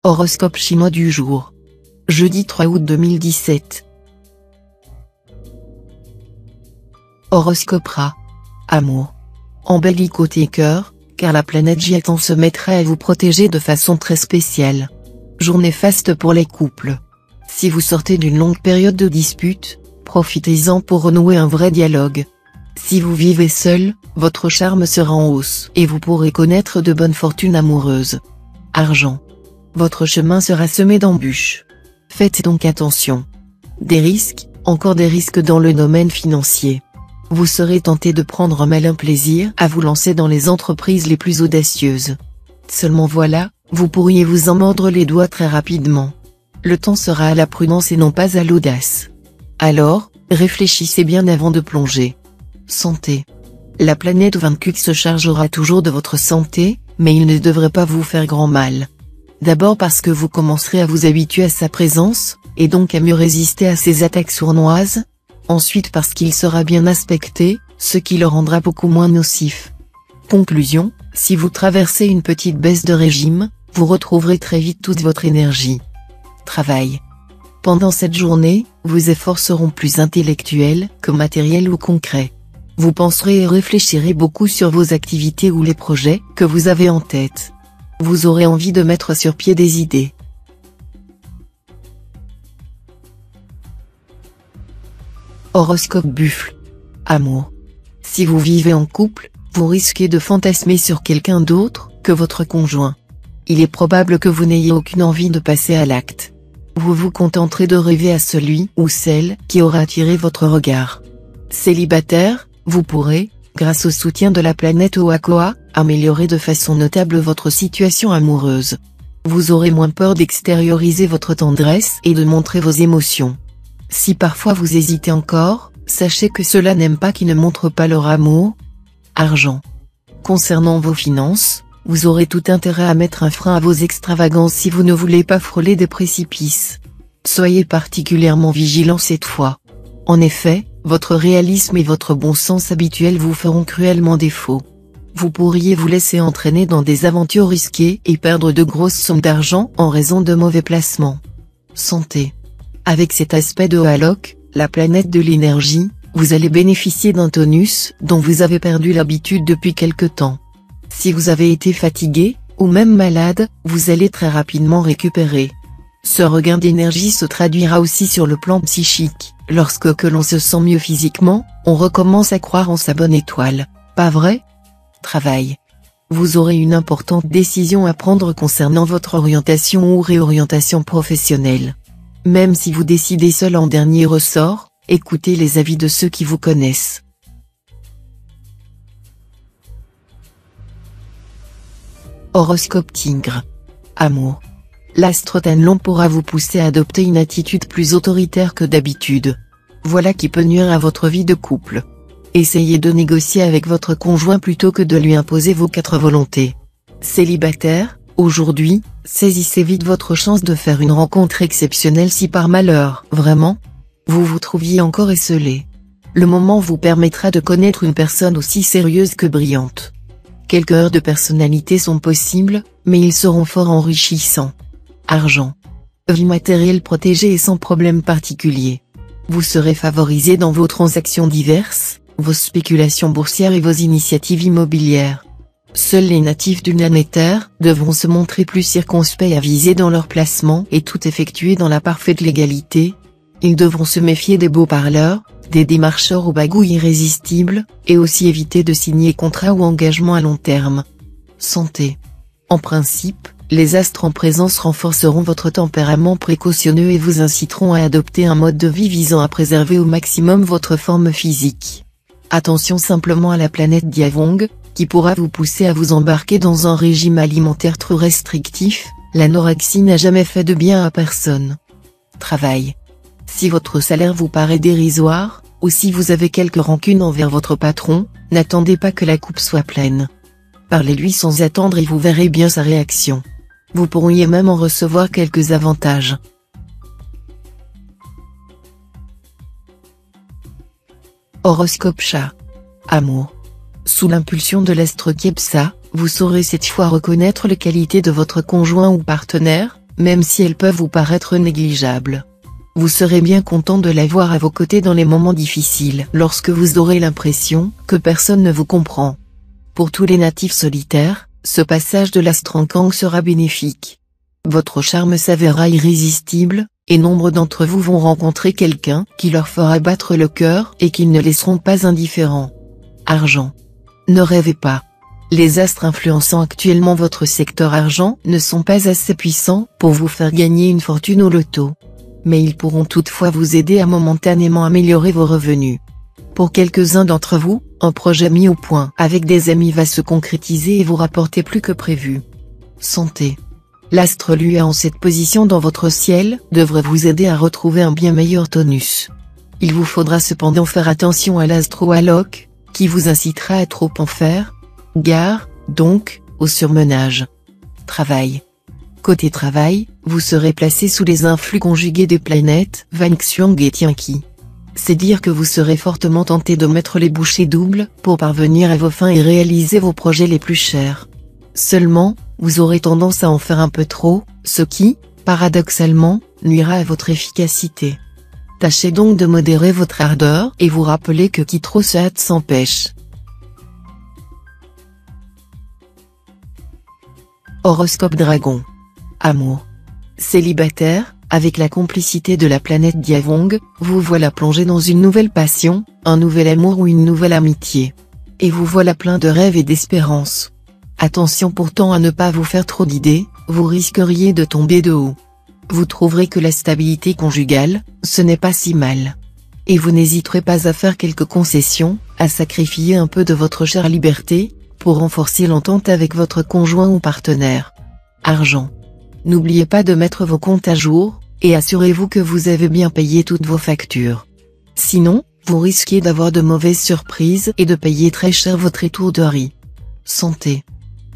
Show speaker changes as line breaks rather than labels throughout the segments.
Horoscope chinois du jour. Jeudi 3 août 2017. Horoscope Ra. Amour. Embellis côté cœur, car la planète Jiatan se mettra à vous protéger de façon très spéciale. Journée faste pour les couples. Si vous sortez d'une longue période de dispute, profitez-en pour renouer un vrai dialogue. Si vous vivez seul, votre charme sera en hausse et vous pourrez connaître de bonnes fortunes amoureuses. Argent. Votre chemin sera semé d'embûches. Faites donc attention. Des risques, encore des risques dans le domaine financier. Vous serez tenté de prendre un malin plaisir à vous lancer dans les entreprises les plus audacieuses. Seulement voilà, vous pourriez vous en mordre les doigts très rapidement. Le temps sera à la prudence et non pas à l'audace. Alors, réfléchissez bien avant de plonger. Santé. La planète vaincue se chargera toujours de votre santé, mais il ne devrait pas vous faire grand mal. D'abord parce que vous commencerez à vous habituer à sa présence, et donc à mieux résister à ses attaques sournoises. Ensuite parce qu'il sera bien aspecté, ce qui le rendra beaucoup moins nocif. Conclusion, si vous traversez une petite baisse de régime, vous retrouverez très vite toute votre énergie. Travail. Pendant cette journée, vos efforts seront plus intellectuels que matériels ou concrets. Vous penserez et réfléchirez beaucoup sur vos activités ou les projets que vous avez en tête. Vous aurez envie de mettre sur pied des idées. Horoscope Buffle. Amour. Si vous vivez en couple, vous risquez de fantasmer sur quelqu'un d'autre que votre conjoint. Il est probable que vous n'ayez aucune envie de passer à l'acte. Vous vous contenterez de rêver à celui ou celle qui aura attiré votre regard. Célibataire, vous pourrez, grâce au soutien de la planète Oakoa, améliorer de façon notable votre situation amoureuse. Vous aurez moins peur d'extérioriser votre tendresse et de montrer vos émotions. Si parfois vous hésitez encore, sachez que cela n'aime pas qui ne montrent pas leur amour. Argent. Concernant vos finances, vous aurez tout intérêt à mettre un frein à vos extravagances si vous ne voulez pas frôler des précipices. Soyez particulièrement vigilant cette fois. En effet, votre réalisme et votre bon sens habituel vous feront cruellement défaut. Vous pourriez vous laisser entraîner dans des aventures risquées et perdre de grosses sommes d'argent en raison de mauvais placements. Santé. Avec cet aspect de Haloc, la planète de l'énergie, vous allez bénéficier d'un tonus dont vous avez perdu l'habitude depuis quelque temps. Si vous avez été fatigué, ou même malade, vous allez très rapidement récupérer. Ce regain d'énergie se traduira aussi sur le plan psychique. Lorsque l'on se sent mieux physiquement, on recommence à croire en sa bonne étoile, pas vrai? Travail. Vous aurez une importante décision à prendre concernant votre orientation ou réorientation professionnelle. Même si vous décidez seul en dernier ressort, écoutez les avis de ceux qui vous connaissent. Horoscope Tigre. Amour. L'astre Tanlon pourra vous pousser à adopter une attitude plus autoritaire que d'habitude. Voilà qui peut nuire à votre vie de couple. Essayez de négocier avec votre conjoint plutôt que de lui imposer vos 4 volontés. Célibataire, aujourd'hui, saisissez vite votre chance de faire une rencontre exceptionnelle si par malheur, vraiment, vous vous trouviez encore esselé. Le moment vous permettra de connaître une personne aussi sérieuse que brillante. Quelques heures de personnalité sont possibles, mais ils seront fort enrichissants. Argent. Vie matérielle protégée et sans problème particulier. Vous serez favorisé dans vos transactions diverses, vos spéculations boursières et vos initiatives immobilières. Seuls les natifs du Nanéter devront se montrer plus circonspects et avisés dans leur placement et tout effectuer dans la parfaite légalité. Ils devront se méfier des beaux parleurs, des démarcheurs aux bagouilles irrésistibles, et aussi éviter de signer contrats ou engagements à long terme. Santé. En principe, les astres en présence renforceront votre tempérament précautionneux et vous inciteront à adopter un mode de vie visant à préserver au maximum votre forme physique. Attention simplement à la planète Diavong, qui pourra vous pousser à vous embarquer dans un régime alimentaire trop restrictif. L'anorexie n'a jamais fait de bien à personne. Travail. Si votre salaire vous paraît dérisoire, ou si vous avez quelques rancunes envers votre patron, n'attendez pas que la coupe soit pleine. Parlez-lui sans attendre et vous verrez bien sa réaction. Vous pourriez même en recevoir quelques avantages. Horoscope Chat. Amour. Sous l'impulsion de l'astre Kepsa, vous saurez cette fois reconnaître les qualités de votre conjoint ou partenaire, même si elles peuvent vous paraître négligeables. Vous serez bien content de l'avoir à vos côtés dans les moments difficiles lorsque vous aurez l'impression que personne ne vous comprend. Pour tous les natifs solitaires, ce passage de l'Astrankang sera bénéfique. Votre charme s'avérera irrésistible, et nombre d'entre vous vont rencontrer quelqu'un qui leur fera battre le cœur et qu'ils ne laisseront pas indifférents. Argent. Ne rêvez pas. Les astres influençant actuellement votre secteur argent ne sont pas assez puissants pour vous faire gagner une fortune au loto. Mais ils pourront toutefois vous aider à momentanément améliorer vos revenus. Pour quelques-uns d'entre vous, un projet mis au point avec des amis va se concrétiser et vous rapporter plus que prévu. Santé. L'astre lui en cette position dans votre ciel devrait vous aider à retrouver un bien meilleur tonus. Il vous faudra cependant faire attention à l'astro-alloc, qui vous incitera à trop en faire. Gare, donc, au surmenage. Travail. Côté travail, vous serez placé sous les influx conjugués des planètes Vanxiang et Tianqi. C'est dire que vous serez fortement tenté de mettre les bouchées doubles pour parvenir à vos fins et réaliser vos projets les plus chers. Seulement, vous aurez tendance à en faire un peu trop, ce qui, paradoxalement, nuira à votre efficacité. Tâchez donc de modérer votre ardeur et vous rappelez que qui trop se hâte s'empêche. Horoscope Dragon. Amour. Célibataire, avec la complicité de la planète Diavong, vous voilà plongé dans une nouvelle passion, un nouvel amour ou une nouvelle amitié. Et vous voilà plein de rêves et d'espérances. Attention pourtant à ne pas vous faire trop d'idées, vous risqueriez de tomber de haut. Vous trouverez que la stabilité conjugale, ce n'est pas si mal. Et vous n'hésiterez pas à faire quelques concessions, à sacrifier un peu de votre chère liberté, pour renforcer l'entente avec votre conjoint ou partenaire. Argent. N'oubliez pas de mettre vos comptes à jour, et assurez-vous que vous avez bien payé toutes vos factures. Sinon, vous risquez d'avoir de mauvaises surprises et de payer très cher votre étourderie. Santé.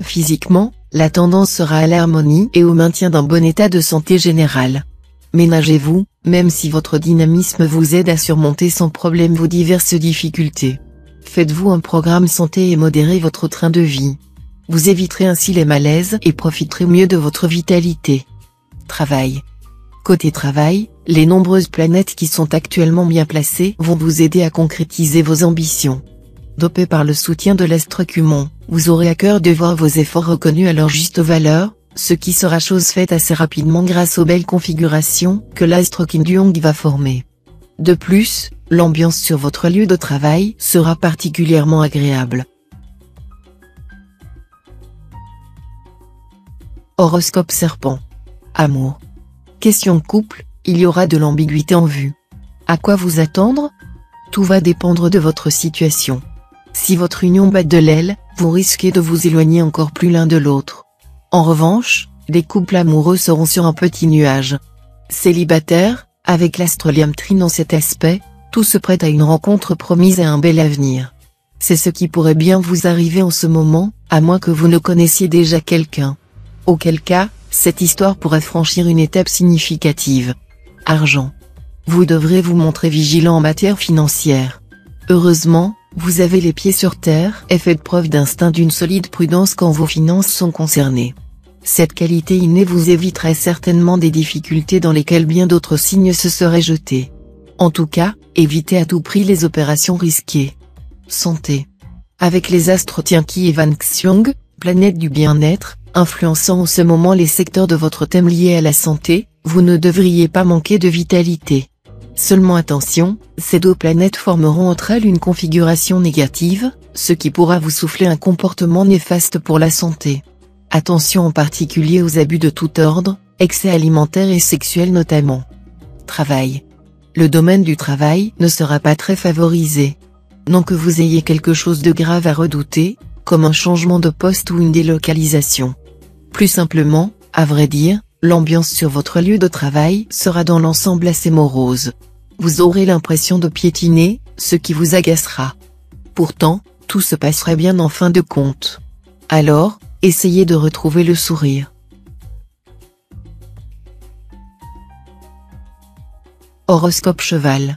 Physiquement, la tendance sera à l'harmonie et au maintien d'un bon état de santé général. Ménagez-vous, même si votre dynamisme vous aide à surmonter sans problème vos diverses difficultés. Faites-vous un programme santé et modérez votre train de vie. Vous éviterez ainsi les malaises et profiterez mieux de votre vitalité. Travail. Côté travail, les nombreuses planètes qui sont actuellement bien placées vont vous aider à concrétiser vos ambitions. Dopé par le soutien de l'astre Cumon, vous aurez à cœur de voir vos efforts reconnus à leur juste valeur, ce qui sera chose faite assez rapidement grâce aux belles configurations que l'astre Kinduong va former. De plus, l'ambiance sur votre lieu de travail sera particulièrement agréable. Horoscope Serpent. Amour. Question couple, il y aura de l'ambiguïté en vue. À quoi vous attendre? Tout va dépendre de votre situation. Si votre union bat de l'aile, vous risquez de vous éloigner encore plus l'un de l'autre. En revanche, les couples amoureux seront sur un petit nuage. Célibataire, avec l'astre Liam-Trine dans cet aspect, tout se prête à une rencontre promise et un bel avenir. C'est ce qui pourrait bien vous arriver en ce moment, à moins que vous ne connaissiez déjà quelqu'un. Auquel cas, cette histoire pourrait franchir une étape significative. Argent. Vous devrez vous montrer vigilant en matière financière. Heureusement, vous avez les pieds sur terre et faites preuve d'instinct d'une solide prudence quand vos finances sont concernées. Cette qualité innée vous éviterait certainement des difficultés dans lesquelles bien d'autres signes se seraient jetés. En tout cas, évitez à tout prix les opérations risquées. Santé. Avec les astres Tianqi et Vanxiang, planète du bien-être, influençant en ce moment les secteurs de votre thème liés à la santé, vous ne devriez pas manquer de vitalité. Seulement attention, ces deux planètes formeront entre elles une configuration négative, ce qui pourra vous souffler un comportement néfaste pour la santé. Attention en particulier aux abus de tout ordre, excès alimentaires et sexuels notamment. Travail. Le domaine du travail ne sera pas très favorisé. Non que vous ayez quelque chose de grave à redouter, comme un changement de poste ou une délocalisation. Plus simplement, à vrai dire, l'ambiance sur votre lieu de travail sera dans l'ensemble assez morose. Vous aurez l'impression de piétiner, ce qui vous agacera. Pourtant, tout se passerait bien en fin de compte. Alors, essayez de retrouver le sourire. Horoscope Cheval.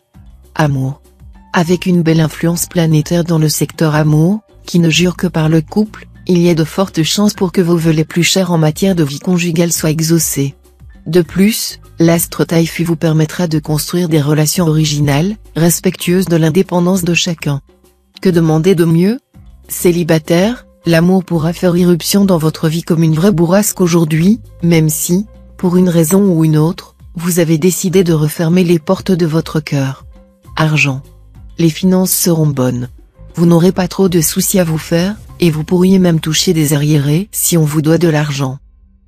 Amour. Avec une belle influence planétaire dans le secteur amour, qui ne jure que par le couple, il y a de fortes chances pour que vos vœux les plus chers en matière de vie conjugale soient exaucés. De plus, l'astre Taifu vous permettra de construire des relations originales, respectueuses de l'indépendance de chacun. Que demander de mieux? Célibataire, l'amour pourra faire irruption dans votre vie comme une vraie bourrasque aujourd'hui, même si, pour une raison ou une autre, vous avez décidé de refermer les portes de votre cœur. Argent. Les finances seront bonnes. Vous n'aurez pas trop de soucis à vous faire, et vous pourriez même toucher des arriérés si on vous doit de l'argent.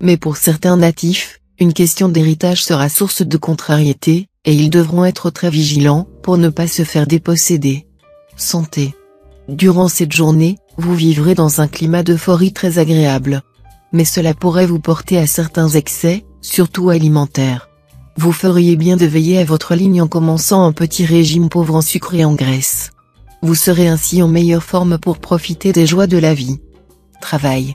Mais pour certains natifs, une question d'héritage sera source de contrariété, et ils devront être très vigilants pour ne pas se faire déposséder. Santé. Durant cette journée, vous vivrez dans un climat d'euphorie très agréable. Mais cela pourrait vous porter à certains excès, surtout alimentaires. Vous feriez bien de veiller à votre ligne en commençant un petit régime pauvre en sucre et en graisse. Vous serez ainsi en meilleure forme pour profiter des joies de la vie. Travail.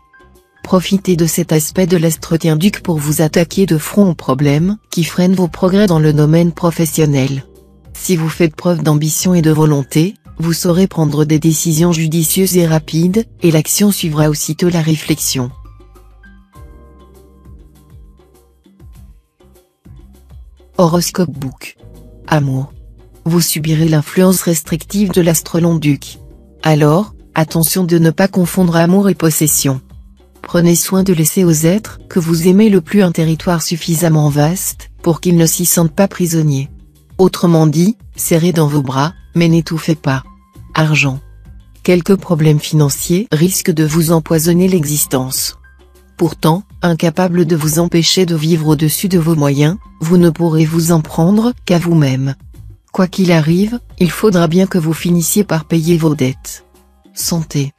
Profitez de cet aspect de l'astre Tien-Duc pour vous attaquer de front aux problèmes qui freinent vos progrès dans le domaine professionnel. Si vous faites preuve d'ambition et de volonté, vous saurez prendre des décisions judicieuses et rapides, et l'action suivra aussitôt la réflexion. Horoscope Book. Amour. Vous subirez l'influence restrictive de l'astre Long-Duc. Alors, attention de ne pas confondre amour et possession. Prenez soin de laisser aux êtres que vous aimez le plus un territoire suffisamment vaste, pour qu'ils ne s'y sentent pas prisonniers. Autrement dit, serrez dans vos bras, mais n'étouffez pas. Argent. Quelques problèmes financiers risquent de vous empoisonner l'existence. Pourtant, incapable de vous empêcher de vivre au-dessus de vos moyens, vous ne pourrez vous en prendre qu'à vous-même. Quoi qu'il arrive, il faudra bien que vous finissiez par payer vos dettes. Santé.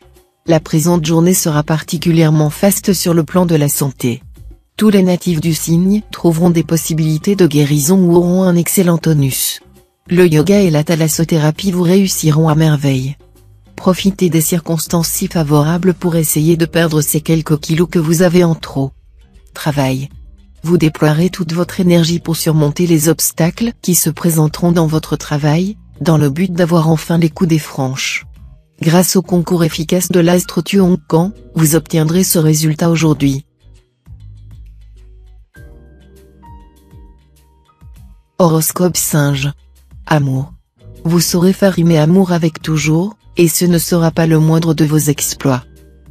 La présente journée sera particulièrement faste sur le plan de la santé. Tous les natifs du signe trouveront des possibilités de guérison ou auront un excellent tonus. Le yoga et la thalassothérapie vous réussiront à merveille. Profitez des circonstances si favorables pour essayer de perdre ces quelques kilos que vous avez en trop. Travail. Vous déploierez toute votre énergie pour surmonter les obstacles qui se présenteront dans votre travail, dans le but d'avoir enfin les coups des franches. Grâce au concours efficace de l'astre Tuonkan, vous obtiendrez ce résultat aujourd'hui. Horoscope Singe. Amour. Vous saurez faire rimer amour avec toujours, et ce ne sera pas le moindre de vos exploits.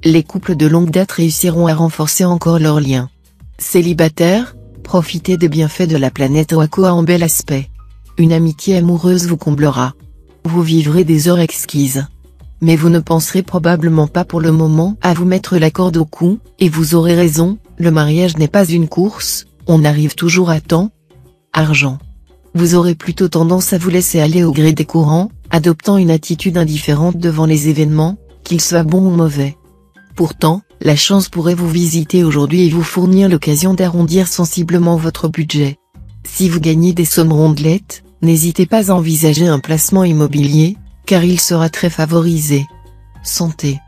Les couples de longue date réussiront à renforcer encore leur lien. Célibataire, profitez des bienfaits de la planète Oakoa en bel aspect. Une amitié amoureuse vous comblera. Vous vivrez des heures exquises. Mais vous ne penserez probablement pas pour le moment à vous mettre la corde au cou, et vous aurez raison, le mariage n'est pas une course, on arrive toujours à temps. Argent. Vous aurez plutôt tendance à vous laisser aller au gré des courants, adoptant une attitude indifférente devant les événements, qu'ils soient bons ou mauvais. Pourtant, la chance pourrait vous visiter aujourd'hui et vous fournir l'occasion d'arrondir sensiblement votre budget. Si vous gagnez des sommes rondelettes, n'hésitez pas à envisager un placement immobilier, car il sera très favorisé. Santé.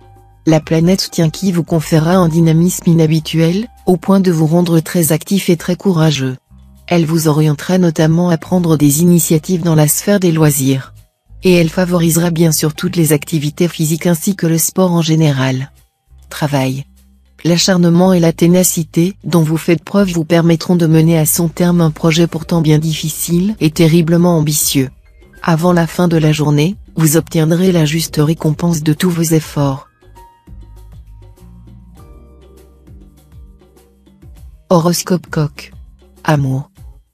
La planète Tienki vous conférera un dynamisme inhabituel, au point de vous rendre très actif et très courageux. Elle vous orientera notamment à prendre des initiatives dans la sphère des loisirs. Et elle favorisera bien sûr toutes les activités physiques ainsi que le sport en général. Travail. L'acharnement et la ténacité dont vous faites preuve vous permettront de mener à son terme un projet pourtant bien difficile et terriblement ambitieux. Avant la fin de la journée, vous obtiendrez la juste récompense de tous vos efforts. Horoscope Coq. Amour.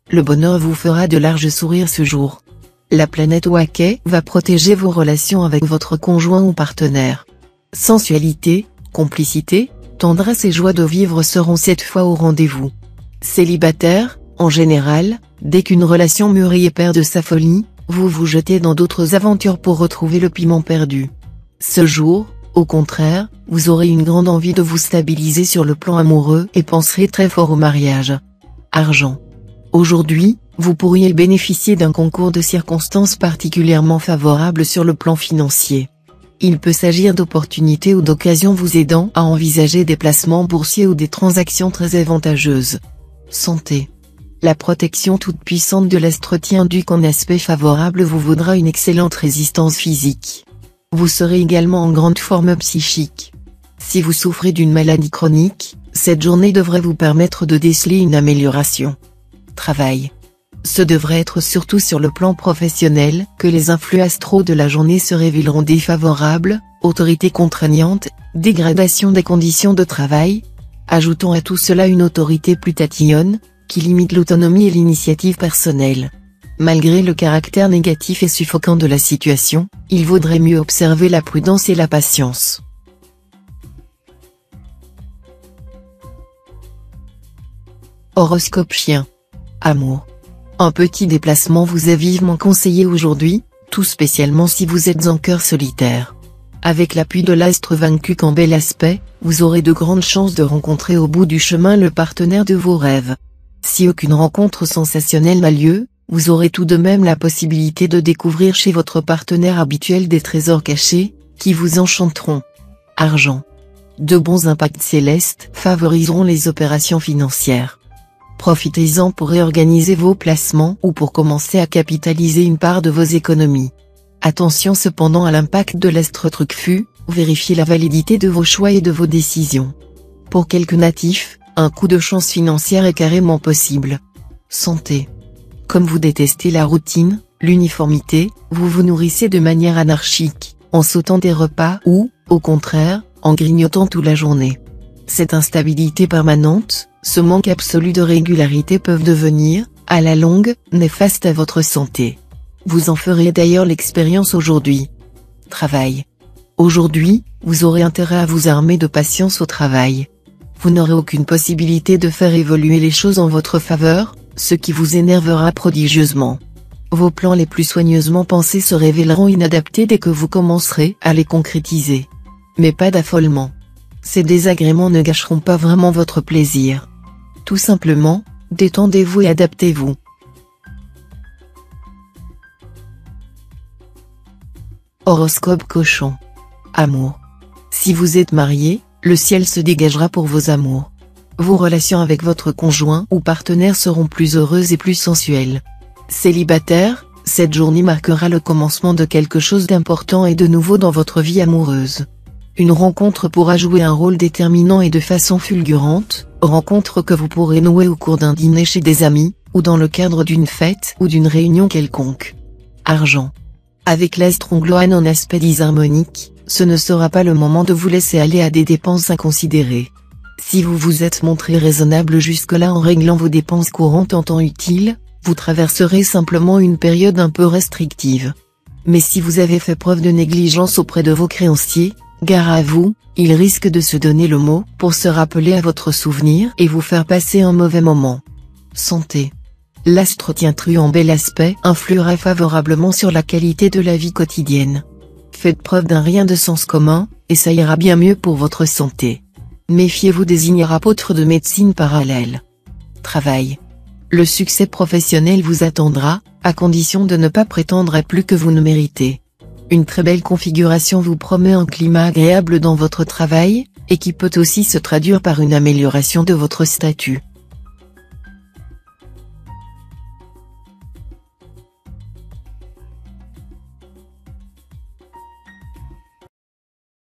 Le bonheur vous fera de larges sourires ce jour. La planète Waké va protéger vos relations avec votre conjoint ou partenaire. Sensualité, complicité, tendresse et joie de vivre seront cette fois au rendez-vous. Célibataire, en général, dès qu'une relation mûrit et perd de sa folie, vous vous jetez dans d'autres aventures pour retrouver le piment perdu. Ce jour, au contraire, vous aurez une grande envie de vous stabiliser sur le plan amoureux et penserez très fort au mariage. Argent. Aujourd'hui, vous pourriez bénéficier d'un concours de circonstances particulièrement favorables sur le plan financier. Il peut s'agir d'opportunités ou d'occasions vous aidant à envisager des placements boursiers ou des transactions très avantageuses. Santé. La protection toute puissante de l'astre Tien-Duc en aspect favorable vous vaudra une excellente résistance physique. Vous serez également en grande forme psychique. Si vous souffrez d'une maladie chronique, cette journée devrait vous permettre de déceler une amélioration. Travail. Ce devrait être surtout sur le plan professionnel que les influx astraux de la journée se révéleront défavorables, autorité contraignante, dégradation des conditions de travail. Ajoutons à tout cela une autorité plus tatillonne, qui limite l'autonomie et l'initiative personnelle. Malgré le caractère négatif et suffocant de la situation, il vaudrait mieux observer la prudence et la patience. Horoscope chien. Amour. Un petit déplacement vous est vivement conseillé aujourd'hui, tout spécialement si vous êtes en cœur solitaire. Avec l'appui de l'astre vaincu qu'en bel aspect, vous aurez de grandes chances de rencontrer au bout du chemin le partenaire de vos rêves. Si aucune rencontre sensationnelle n'a lieu, vous aurez tout de même la possibilité de découvrir chez votre partenaire habituel des trésors cachés, qui vous enchanteront. Argent. De bons impacts célestes favoriseront les opérations financières. Profitez-en pour réorganiser vos placements ou pour commencer à capitaliser une part de vos économies. Attention cependant à l'impact de l'astre Truquefut, vérifiez la validité de vos choix et de vos décisions. Pour quelques natifs, un coup de chance financière est carrément possible. Santé. Comme vous détestez la routine, l'uniformité, vous vous nourrissez de manière anarchique, en sautant des repas ou, au contraire, en grignotant toute la journée. Cette instabilité permanente, ce manque absolu de régularité peuvent devenir, à la longue, néfastes à votre santé. Vous en ferez d'ailleurs l'expérience aujourd'hui. Travail. Aujourd'hui, vous aurez intérêt à vous armer de patience au travail. Vous n'aurez aucune possibilité de faire évoluer les choses en votre faveur, ce qui vous énervera prodigieusement. Vos plans les plus soigneusement pensés se révéleront inadaptés dès que vous commencerez à les concrétiser. Mais pas d'affolement. Ces désagréments ne gâcheront pas vraiment votre plaisir. Tout simplement, détendez-vous et adaptez-vous. Horoscope cochon. Amour. Si vous êtes marié, le ciel se dégagera pour vos amours. Vos relations avec votre conjoint ou partenaire seront plus heureuses et plus sensuelles. Célibataire, cette journée marquera le commencement de quelque chose d'important et de nouveau dans votre vie amoureuse. Une rencontre pourra jouer un rôle déterminant et de façon fulgurante, rencontre que vous pourrez nouer au cours d'un dîner chez des amis, ou dans le cadre d'une fête ou d'une réunion quelconque. Argent. Avec l'astre Ongloan en aspect disharmonique, ce ne sera pas le moment de vous laisser aller à des dépenses inconsidérées. Si vous vous êtes montré raisonnable jusque-là en réglant vos dépenses courantes en temps utile, vous traverserez simplement une période un peu restrictive. Mais si vous avez fait preuve de négligence auprès de vos créanciers, gare à vous, ils risquent de se donner le mot pour se rappeler à votre souvenir et vous faire passer un mauvais moment. Santé. L'astre Tintru en bel aspect influera favorablement sur la qualité de la vie quotidienne. Faites preuve d'un rien de sens commun, et ça ira bien mieux pour votre santé. Méfiez-vous des ignorapôtres de médecine parallèle. Travail. Le succès professionnel vous attendra, à condition de ne pas prétendre à plus que vous ne méritez. Une très belle configuration vous promet un climat agréable dans votre travail, et qui peut aussi se traduire par une amélioration de votre statut.